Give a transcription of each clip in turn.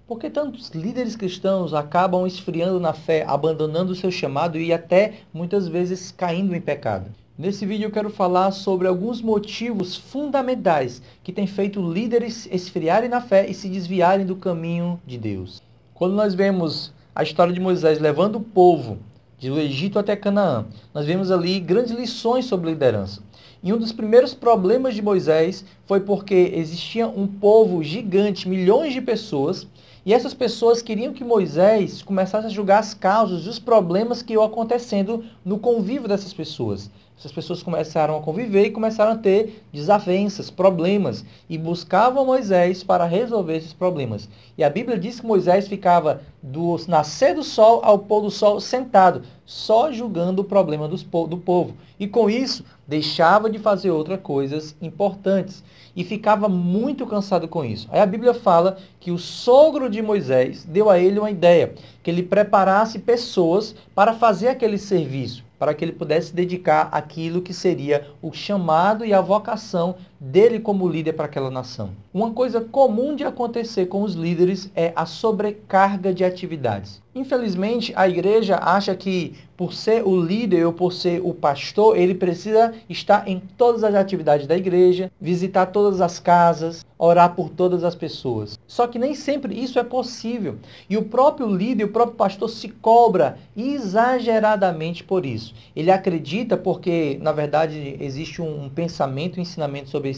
Por que tantos líderes cristãos acabam esfriando na fé, abandonando o seu chamado e até, muitas vezes, caindo em pecado? Nesse vídeo eu quero falar sobre alguns motivos fundamentais que têm feito líderes esfriarem na fé e se desviarem do caminho de Deus. Quando nós vemos a história de Moisés levando o povo do Egito até Canaã, nós vemos ali grandes lições sobre liderança. E um dos primeiros problemas de Moisés foi porque existia um povo gigante, milhões de pessoas, e essas pessoas queriam que Moisés começasse a julgar as causas e os problemas que iam acontecendo no convívio dessas pessoas. Essas pessoas começaram a conviver e começaram a ter desavenças, problemas, e buscavam Moisés para resolver esses problemas. E a Bíblia diz que Moisés ficava do nascer do sol ao pôr do sol sentado, só julgando o problema do povo. E com isso, deixava de fazer outras coisas importantes. E ficava muito cansado com isso. Aí a Bíblia fala que o sogro de Moisés deu a ele uma ideia, que ele preparasse pessoas para fazer aquele serviço, para que ele pudesse dedicar àquilo que seria o chamado e a vocação dele como líder para aquela nação. Uma coisa comum de acontecer com os líderes é a sobrecarga de atividades. Infelizmente, a igreja acha que por ser o líder ou por ser o pastor, ele precisa estar em todas as atividades da igreja, visitar todas as casas, orar por todas as pessoas. Só que nem sempre isso é possível. E o próprio líder, o próprio pastor se cobra exageradamente por isso. Ele acredita, porque na verdade existe um pensamento, um ensinamento sobre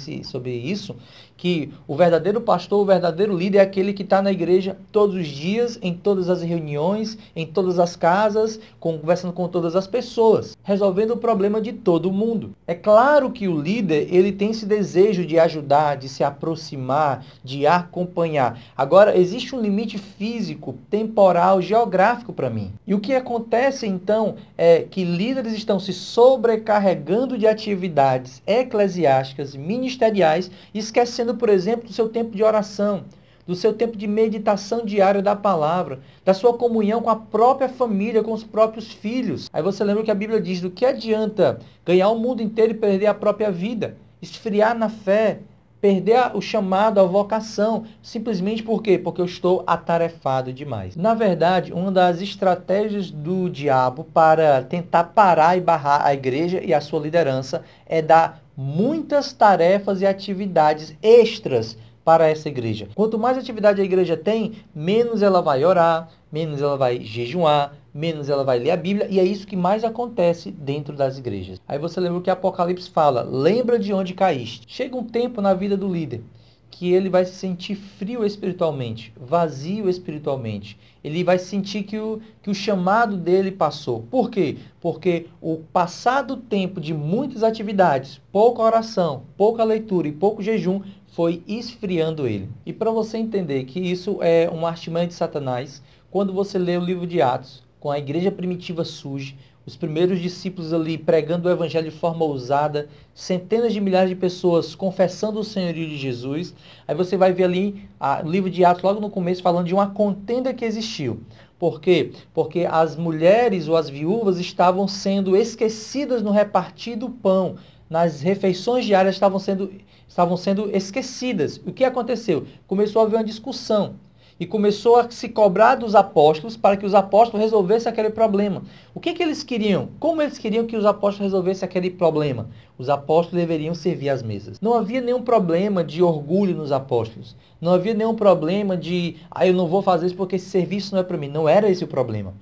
isso, que o verdadeiro pastor, o verdadeiro líder é aquele que está na igreja todos os dias, em todas as reuniões, em todas as casas, conversando com todas as pessoas, resolvendo o problema de todo mundo. É claro que o líder, ele tem esse desejo de ajudar, de se aproximar, de acompanhar. Agora, existe um limite físico, temporal, geográfico para mim. E o que acontece, então, é que líderes estão se sobrecarregando de atividades eclesiásticas, ministeriais, esquecendo, por exemplo, do seu tempo de oração, do seu tempo de meditação diária da palavra, da sua comunhão com a própria família, com os próprios filhos. Aí você lembra que a Bíblia diz: do que adianta ganhar o mundo inteiro e perder a própria vida? Esfriar na fé, perder o chamado, a vocação, simplesmente por quê? Porque eu estou atarefado demais. Na verdade, uma das estratégias do diabo para tentar parar e barrar a igreja e a sua liderança é dar muitas tarefas e atividades extras para essa igreja. Quanto mais atividade a igreja tem, menos ela vai orar, menos ela vai jejuar, menos ela vai ler a Bíblia, e é isso que mais acontece dentro das igrejas. Aí você lembra o que Apocalipse fala: lembra de onde caíste. Chega um tempo na vida do líder que ele vai se sentir frio espiritualmente, vazio espiritualmente. Ele vai sentir que o chamado dele passou. Por quê? Porque o passado tempo de muitas atividades, pouca oração, pouca leitura e pouco jejum, foi esfriando ele. E para você entender que isso é uma artimanha de Satanás, quando você lê o livro de Atos, com a igreja primitiva surge, os primeiros discípulos ali pregando o evangelho de forma ousada, centenas de milhares de pessoas confessando o senhorio de Jesus. Aí você vai ver ali no livro de Atos, logo no começo, falando de uma contenda que existiu. Por quê? Porque as mulheres ou as viúvas estavam sendo esquecidas no repartir do pão. Nas refeições diárias estavam sendo esquecidas. O que aconteceu? Começou a haver uma discussão. E começou a se cobrar dos apóstolos para que os apóstolos resolvessem aquele problema. O que eles queriam? Como eles queriam que os apóstolos resolvessem aquele problema? Os apóstolos deveriam servir às mesas. Não havia nenhum problema de orgulho nos apóstolos. Não havia nenhum problema de, eu não vou fazer isso porque esse serviço não é para mim. Não era esse o problema.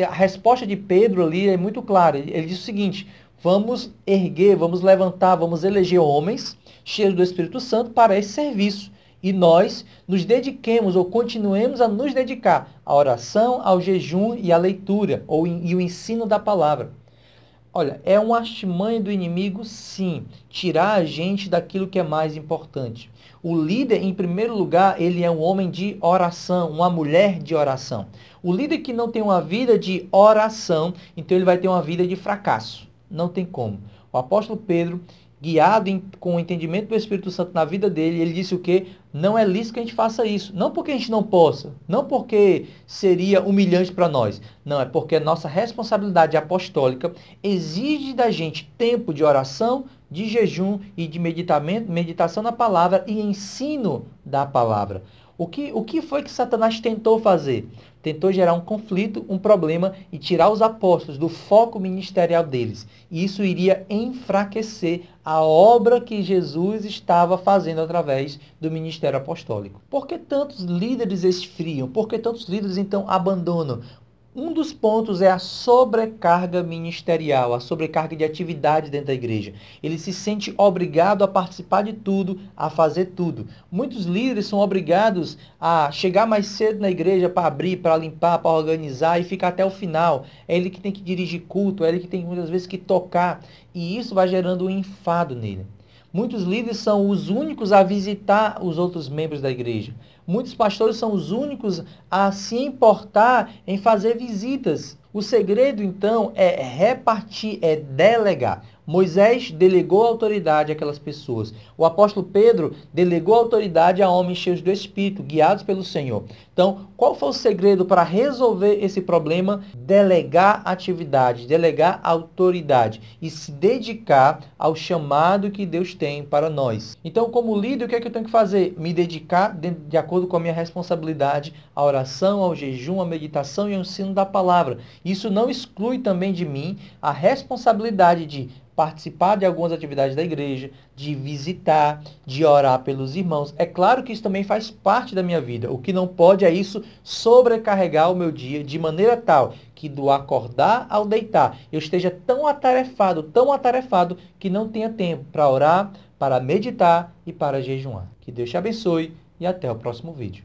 A resposta de Pedro ali é muito clara. Ele diz o seguinte: vamos erguer, vamos levantar, vamos eleger homens cheios do Espírito Santo para esse serviço. E nós nos dediquemos ou continuemos a nos dedicar à oração, ao jejum e à leitura, e o ensino da palavra. Olha, é uma artimanha do inimigo, sim, tirar a gente daquilo que é mais importante. O líder, em primeiro lugar, ele é um homem de oração, uma mulher de oração. O líder que não tem uma vida de oração, então ele vai ter uma vida de fracasso. Não tem como. O apóstolo Pedro, guiado com o entendimento do Espírito Santo na vida dele, ele disse o quê? Não é lícito que a gente faça isso. Não porque a gente não possa, não porque seria humilhante para nós. Não, é porque a nossa responsabilidade apostólica exige da gente tempo de oração, de jejum e de meditação na palavra e ensino da palavra. O que foi que Satanás tentou fazer? Tentou gerar um conflito, um problema e tirar os apóstolos do foco ministerial deles. E isso iria enfraquecer a obra que Jesus estava fazendo através do ministério apostólico. Por que tantos líderes esfriam? Por que tantos líderes então abandonam? Um dos pontos é a sobrecarga ministerial, a sobrecarga de atividade dentro da igreja. Ele se sente obrigado a participar de tudo, a fazer tudo. Muitos líderes são obrigados a chegar mais cedo na igreja para abrir, para limpar, para organizar e ficar até o final. É ele que tem que dirigir culto, é ele que tem muitas vezes que tocar. E isso vai gerando um enfado nele. Muitos líderes são os únicos a visitar os outros membros da igreja. Muitos pastores são os únicos a se importar em fazer visitas. O segredo, então, é repartir, é delegar. Moisés delegou autoridade àquelas pessoas. O apóstolo Pedro delegou autoridade a homens cheios do Espírito, guiados pelo Senhor. Então, qual foi o segredo para resolver esse problema? Delegar atividade, delegar autoridade e se dedicar ao chamado que Deus tem para nós. Então, como líder, o que é que eu tenho que fazer? Me dedicar de acordo com a minha responsabilidade, à oração, ao jejum, à meditação e ao ensino da palavra. Isso não exclui também de mim a responsabilidade de participar de algumas atividades da igreja, de visitar, de orar pelos irmãos. É claro que isso também faz parte da minha vida. O que não pode é isso sobrecarregar o meu dia de maneira tal que do acordar ao deitar eu esteja tão atarefado que não tenha tempo para orar, para meditar e para jejuar. Que Deus te abençoe e até o próximo vídeo.